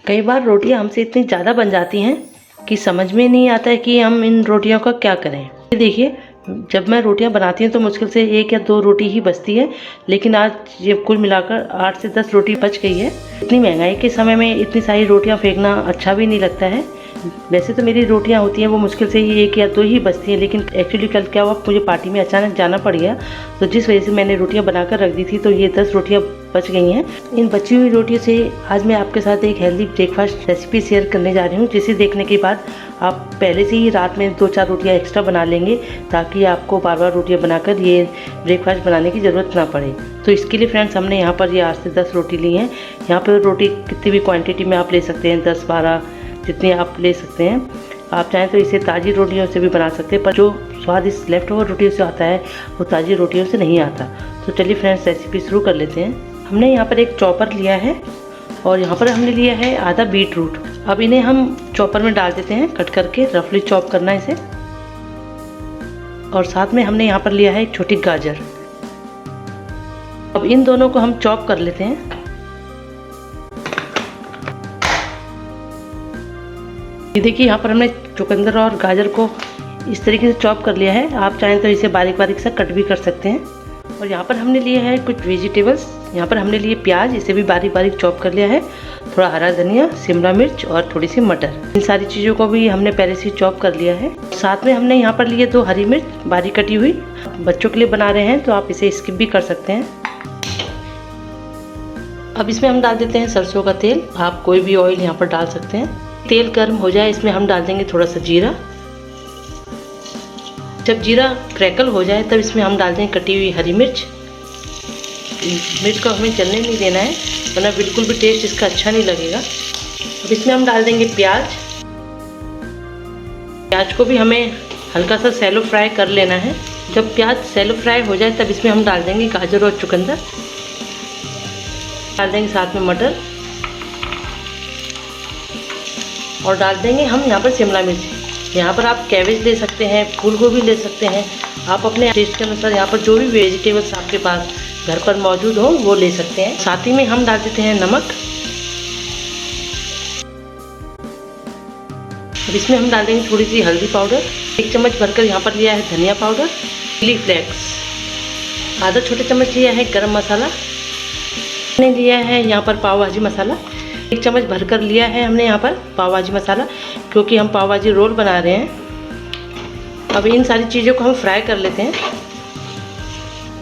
कई बार रोटियां हमसे इतनी ज़्यादा बन जाती हैं कि समझ में नहीं आता है कि हम इन रोटियों का क्या करें। ये देखिए, जब मैं रोटियां बनाती हूँ तो मुश्किल से 1 या 2 रोटी ही बचती है, लेकिन आज ये कुल मिलाकर 8 से 10 रोटी बच गई है। इतनी महंगाई के समय में इतनी सारी रोटियां फेंकना अच्छा भी नहीं लगता है। वैसे तो मेरी रोटियां होती हैं वो मुश्किल से ही 1 या 2 ही बचती हैं, लेकिन एक्चुअली कल क्या हुआ, मुझे पार्टी में अचानक जाना पड़ गया, तो जिस वजह से मैंने रोटियां बनाकर रख दी थी, तो ये 10 रोटियां बच गई हैं। इन बची हुई रोटियों से आज मैं आपके साथ एक हेल्दी ब्रेकफास्ट रेसिपी शेयर करने जा रही हूँ, जिसे देखने के बाद आप पहले से ही रात में 2-4 रोटियां एक्स्ट्रा बना लेंगे, ताकि आपको बार बार रोटियां बनाकर ये ब्रेकफास्ट बनाने की ज़रूरत ना पड़े। तो इसके लिए फ्रेंड्स, हमने यहाँ पर ये 8 से 10 रोटी ली हैं। यहाँ पर रोटी कितनी भी क्वांटिटी में आप ले सकते हैं, 10-12 जितनी आप ले सकते हैं। आप चाहें तो इसे ताज़ी रोटियों से भी बना सकते हैं, पर जो स्वाद इस लेफ्ट ओवर रोटियों से आता है वो ताज़ी रोटियों से नहीं आता। तो चलिए फ्रेंड्स, रेसिपी शुरू कर लेते हैं। हमने यहाँ पर एक चॉपर लिया है और यहाँ पर हमने लिया है आधा बीट रूट। अब इन्हें हम चॉपर में डाल देते हैं, कट करके रफली चॉप करना है इसे। और साथ में हमने यहाँ पर लिया है एक छोटी गाजर। अब इन दोनों को हम चॉप कर लेते हैं। ये देखिए, यहाँ पर हमने चुकंदर और गाजर को इस तरीके से चॉप कर लिया है। आप चाहें तो इसे बारीक बारीक सा कट भी कर सकते हैं। और यहाँ पर हमने लिए है कुछ वेजिटेबल्स। यहाँ पर हमने लिए प्याज, इसे भी बारीक बारीक चॉप कर लिया है, थोड़ा हरा धनिया, शिमला मिर्च और थोड़ी सी मटर। इन सारी चीज़ों को भी हमने पहले से चॉप कर लिया है। साथ में हमने यहाँ पर लिए 2 हरी मिर्च बारीक कटी हुई। बच्चों के लिए बना रहे हैं तो आप इसे स्किप भी कर सकते हैं। अब इसमें हम डाल देते हैं सरसों का तेल। आप कोई भी ऑयल यहाँ पर डाल सकते हैं। तेल गर्म हो जाए, इसमें हम डाल देंगे थोड़ा सा जीरा। जब जीरा क्रैकल हो जाए तब इसमें हम डाल देंगे कटी हुई हरी मिर्च। मिर्च को हमें जलने नहीं देना है, वरना बिल्कुल भी टेस्ट इसका अच्छा नहीं लगेगा। अब इसमें हम डाल देंगे प्याज। प्याज को भी हमें हल्का सा सैलो फ्राई कर लेना है। जब प्याज सैलो फ्राई हो जाए तब इसमें हम डाल देंगे गाजर और चुकंदर। डाल देंगे साथ में मटर और डाल देंगे हम यहाँ पर शिमला मिर्च। यहाँ पर आप कैबेज ले सकते हैं, फूल गोभी ले सकते हैं। आप अपने टेस्ट के अनुसार यहाँ पर जो भी वेजिटेबल्स आपके पास घर पर मौजूद हो वो ले सकते हैं। साथ ही में हम डाल देते हैं नमक। अब इसमें हम डाल देंगे थोड़ी सी हल्दी पाउडर। 1 चम्मच भरकर यहाँ पर लिया है धनिया पाउडर। चिली फ्लेक्स आधा छोटे चम्मच लिया है गरम मसाला। हमने लिया है यहाँ पर पाव भाजी मसाला। 1 चम्मच भरकर लिया है हमने यहाँ पर पाव भाजी मसाला, क्योंकि हम पाव भाजी रोल बना रहे हैं। अब इन सारी चीज़ों को हम फ्राई कर लेते हैं।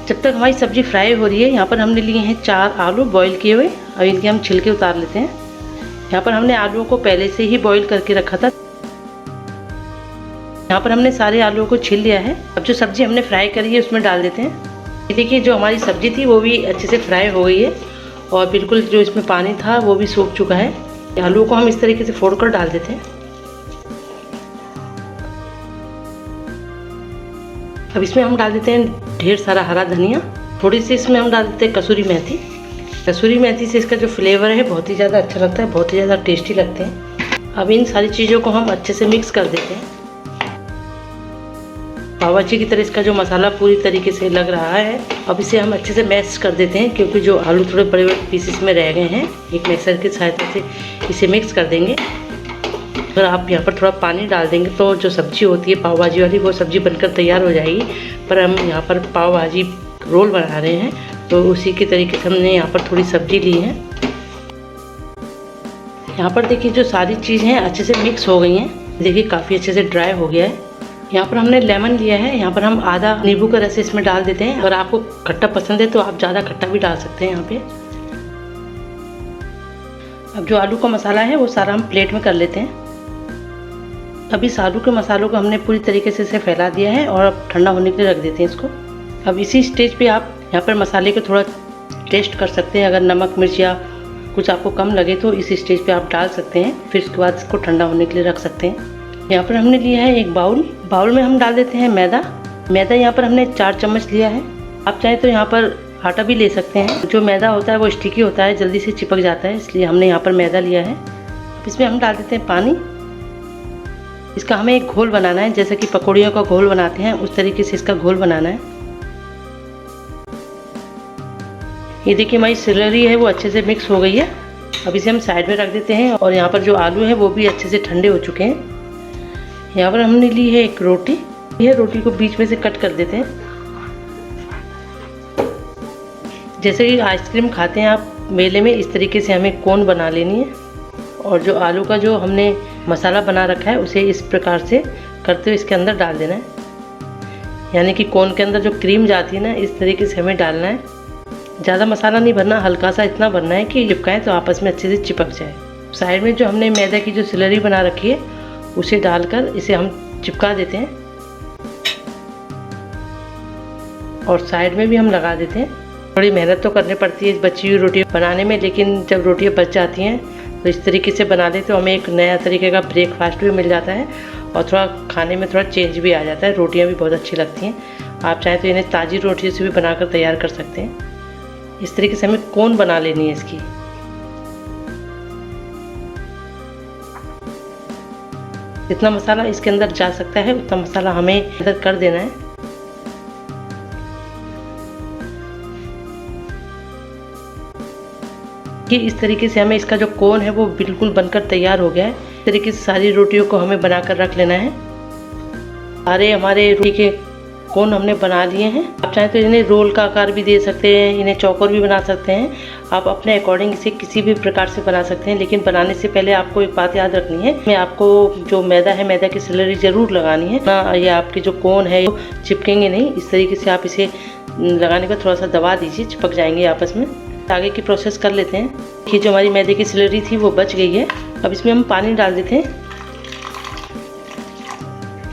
जब तक हमारी सब्ज़ी फ्राई हो रही है, यहाँ पर हमने लिए हैं 4 आलू बॉईल किए हुए। अब इनके हम छिलके उतार लेते हैं। यहाँ पर हमने आलूओं को पहले से ही बॉईल करके रखा था। यहाँ पर हमने सारे आलूओं को छील लिया है। अब जो सब्ज़ी हमने फ्राई करी है उसमें डाल देते हैं। ये देखिए, जो हमारी सब्ज़ी थी वो भी अच्छे से फ्राई हो गई है और बिल्कुल जो इसमें पानी था वो भी सूख चुका है। आलू को हम इस तरीके से फोड़कर डाल देते हैं। अब इसमें हम डाल देते हैं ढेर सारा हरा धनिया। थोड़ी सी इसमें हम डाल देते हैं कसूरी मेथी। कसूरी मेथी से इसका जो फ्लेवर है बहुत ही ज़्यादा अच्छा लगता है, बहुत ही ज़्यादा टेस्टी लगते हैं। अब इन सारी चीज़ों को हम अच्छे से मिक्स कर देते हैं। पाव भाजी की तरह इसका जो मसाला पूरी तरीके से लग रहा है। अब इसे हम अच्छे से मैश कर देते हैं, क्योंकि जो आलू थोड़े बड़े बड़े पीसेस में रह गए हैं। एक मिक्सर की सहायता से इसे मिक्स कर देंगे। अगर आप यहाँ पर थोड़ा पानी डाल देंगे तो जो सब्ज़ी होती है पाव भाजी वाली, वो सब्ज़ी बनकर तैयार हो जाएगी। पर हम यहाँ पर पाव भाजी रोल बना रहे हैं, तो उसी के तरीके से हमने यहाँ पर थोड़ी सब्ज़ी ली है। यहाँ पर देखिए, जो सारी चीज़ें हैं अच्छे से मिक्स हो गई हैं। देखिए, काफ़ी अच्छे से ड्राई हो गया है। यहाँ पर हमने लेमन लिया है। यहाँ पर हम आधा नींबू का रस इसमें डाल देते हैं। अगर आपको खट्टा पसंद है तो आप ज़्यादा खट्टा भी डाल सकते हैं यहाँ पे। अब जो आलू का मसाला है वो सारा हम प्लेट में कर लेते हैं। अब इस आलू के मसालों को हमने पूरी तरीके से इसे फैला दिया है और अब ठंडा होने के लिए रख देते हैं इसको। अब इसी स्टेज पे आप यहाँ पर मसाले को थोड़ा टेस्ट कर सकते हैं। अगर नमक मिर्च या कुछ आपको कम लगे तो इस स्टेज पे आप डाल सकते हैं। फिर उसके बाद इसको ठंडा होने के लिए रख सकते हैं। यहाँ पर हमने लिया है एक बाउल में हम डाल देते हैं मैदा। यहाँ पर हमने 4 चम्मच लिया है। आप चाहें तो यहाँ पर आटा भी ले सकते हैं। जो मैदा होता है वो स्टिकी होता है, जल्दी से चिपक जाता है, इसलिए हमने यहाँ पर मैदा लिया है। अब इसमें हम डाल देते हैं पानी। इसका हमें एक घोल बनाना है, जैसे कि पकौड़ियों का घोल बनाते हैं उस तरीके से इसका घोल बनाना है। ये देखिए, हमारी सेलरी है वो अच्छे से मिक्स हो गई है। अब इसे हम साइड में रख देते हैं और यहाँ पर जो आलू है वो भी अच्छे से ठंडे हो चुके हैं। यहाँ पर हमने ली है एक रोटी, यह रोटी को बीच में से कट कर देते हैं। जैसे कि आइसक्रीम खाते हैं आप मेले में, इस तरीके से हमें कोन बना लेनी है और जो आलू का जो हमने मसाला बना रखा है उसे इस प्रकार से करते हुए इसके अंदर डाल देना है। यानी कि कोन के अंदर जो क्रीम जाती है ना, इस तरीके से हमें डालना है। ज़्यादा मसाला नहीं भरना, हल्का सा इतना भरना है कि चिपकाएं तो आपस में अच्छे से चिपक जाए। साइड में जो हमने मैदा की जो स्लरी बना रखी है उसे डालकर इसे हम चिपका देते हैं और साइड में भी हम लगा देते हैं। थोड़ी मेहनत तो करनी पड़ती है इस बची हुई रोटी बनाने में, लेकिन जब रोटियाँ बच जाती हैं तो इस तरीके से बना दें तो हमें एक नया तरीके का ब्रेकफास्ट भी मिल जाता है और थोड़ा खाने में थोड़ा चेंज भी आ जाता है। रोटियाँ भी बहुत अच्छी लगती हैं। आप चाहें तो इन्हें ताज़ी रोटियों से भी बनाकर तैयार कर सकते हैं। इस तरीके से हमें कोन बना लेनी है इसकी। जितना मसाला इसके अंदर जा सकता है उतना मसाला हमें इधर कर देना है। कि इस तरीके से हमें इसका जो कोन है वो बिल्कुल बनकर तैयार हो गया है। इस तरीके से सारी रोटियों को हमें बनाकर रख लेना है। सारे हमारे रोटी के कोन हमने बना लिए हैं। आप चाहें तो इन्हें रोल का आकार भी दे सकते हैं, इन्हें चौकोर भी बना सकते हैं। आप अपने अकॉर्डिंग इसे किसी भी प्रकार से बना सकते हैं, लेकिन बनाने से पहले आपको एक बात याद रखनी है, मैं आपको जो मैदा है मैदा की स्लरी ज़रूर लगानी है ना। ये आपके जो कोन है वो चिपकेंगे नहीं। इस तरीके से आप इसे लगाने का थोड़ा सा दबा दीजिए, चिपक जाएंगे आपस में। आगे की प्रोसेस कर लेते हैं। देखिए जो हमारी मैदे की स्लरी थी वो बच गई है। अब इसमें हम पानी डाल देते हैं,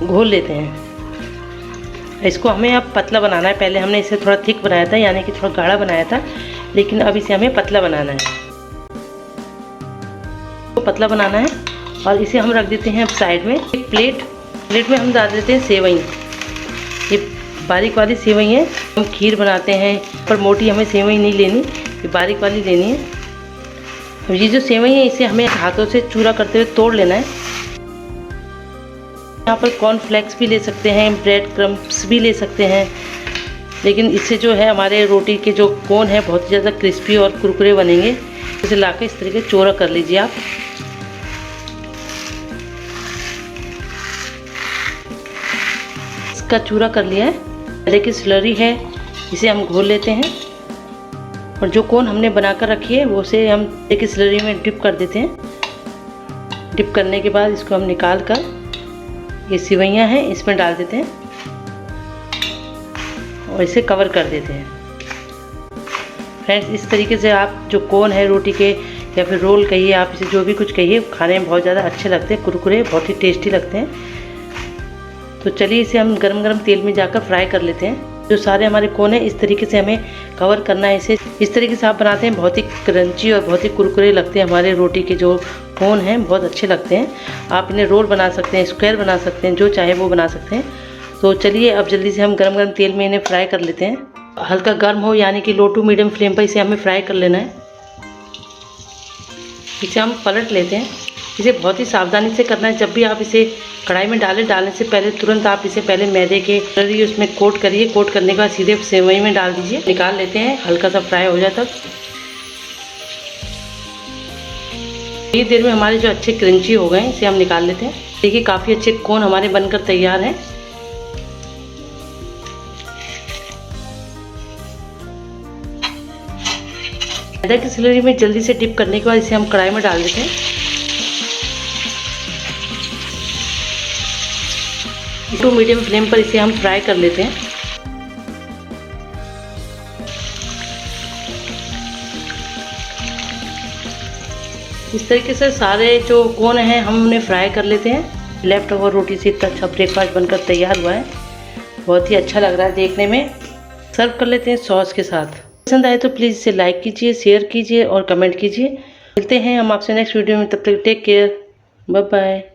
घोल लेते हैं। इसको हमें अब पतला बनाना है। पहले हमने इसे थोड़ा थिक बनाया था, यानी कि थोड़ा गाढ़ा बनाया था, लेकिन अब इसे हमें पतला बनाना है। तो पतला बनाना है और इसे हम रख देते हैं अब साइड में। एक प्लेट में हम डाल देते हैं सेवई। ये बारीक वाली सेवई है, हम खीर बनाते हैं पर मोटी हमें सेवई नहीं लेनी, ये बारीक वाली लेनी है। अब ये जो सेवई है इसे हमें हाथों से चूरा करते हुए तोड़ लेना है। यहाँ पर कॉर्नफ्लेक्स भी ले सकते हैं, ब्रेड क्रम्ब्स भी ले सकते हैं, लेकिन इससे जो है हमारे रोटी के जो कोन है बहुत ज़्यादा क्रिस्पी और कुरकुरे बनेंगे। इसे लाकर इस तरीके चौड़ा कर लीजिए आप। इसका चूरा कर लिया है। मैदे की स्लरी है, इसे हम घोल लेते हैं और जो कोन हमने बनाकर रखी है वो उसे हम एक स्लरी में डिप कर देते हैं। डिप करने के बाद इसको हम निकाल कर ये सेवइयाँ हैं इसमें डाल देते हैं और इसे कवर कर देते हैं। फ्रेंड्स, इस तरीके से आप जो कोन है रोटी के या फिर रोल कहिए, आप इसे जो भी कुछ कहिए, खाने में बहुत ज़्यादा अच्छे लगते हैं, कुरकुरे बहुत ही टेस्टी लगते हैं। तो चलिए इसे हम गरम गरम तेल में जाकर फ्राई कर लेते हैं। जो सारे हमारे कोन है इस तरीके से हमें कवर करना है। इसे इस तरीके से आप बनाते हैं, बहुत ही क्रंची और बहुत ही कुरकुरे लगते हैं। हमारे रोटी के जो कोन हैं बहुत अच्छे लगते हैं। आप इन्हें रोल बना सकते हैं, स्क्वायर बना सकते हैं, जो चाहे वो बना सकते हैं। तो चलिए अब जल्दी से हम गरम गरम तेल में इन्हें फ्राई कर लेते हैं। हल्का गर्म हो, यानी कि लो टू मीडियम फ्लेम पर इसे हमें फ्राई कर लेना है। इसे हम पलट लेते हैं। इसे बहुत ही सावधानी से करना है। जब भी आप इसे कढ़ाई में डालने से पहले तुरंत आप इसे पहले मैदे के स्लरी उसमें कोट करिए। कोट करने के बाद सीधे सेवई में डाल दीजिए, निकाल लेते हैं। हल्का सा फ्राई हो जाए तब ये देर में हमारे जो अच्छे क्रंची हो गए इसे हम निकाल लेते हैं। देखिए काफ़ी अच्छे कोन हमारे बनकर तैयार हैं। मैदा की स्लरी में जल्दी से डिप करने के बाद इसे हम कढ़ाई में डाल देते हैं। टू मीडियम फ्लेम पर इसे हम फ्राई कर लेते हैं। इस तरीके से सारे जो कोन हैं हम उन्हें फ्राई कर लेते हैं। लेफ्ट ओवर रोटी से इतना अच्छा ब्रेकफास्ट बनकर तैयार हुआ है, बहुत ही अच्छा लग रहा है देखने में। सर्व कर लेते हैं सॉस के साथ। पसंद आए तो प्लीज़ इसे लाइक कीजिए, शेयर कीजिए और कमेंट कीजिए। मिलते हैं हम आपसे नेक्स्ट वीडियो में, तब तक टेक केयर, बाय बाय।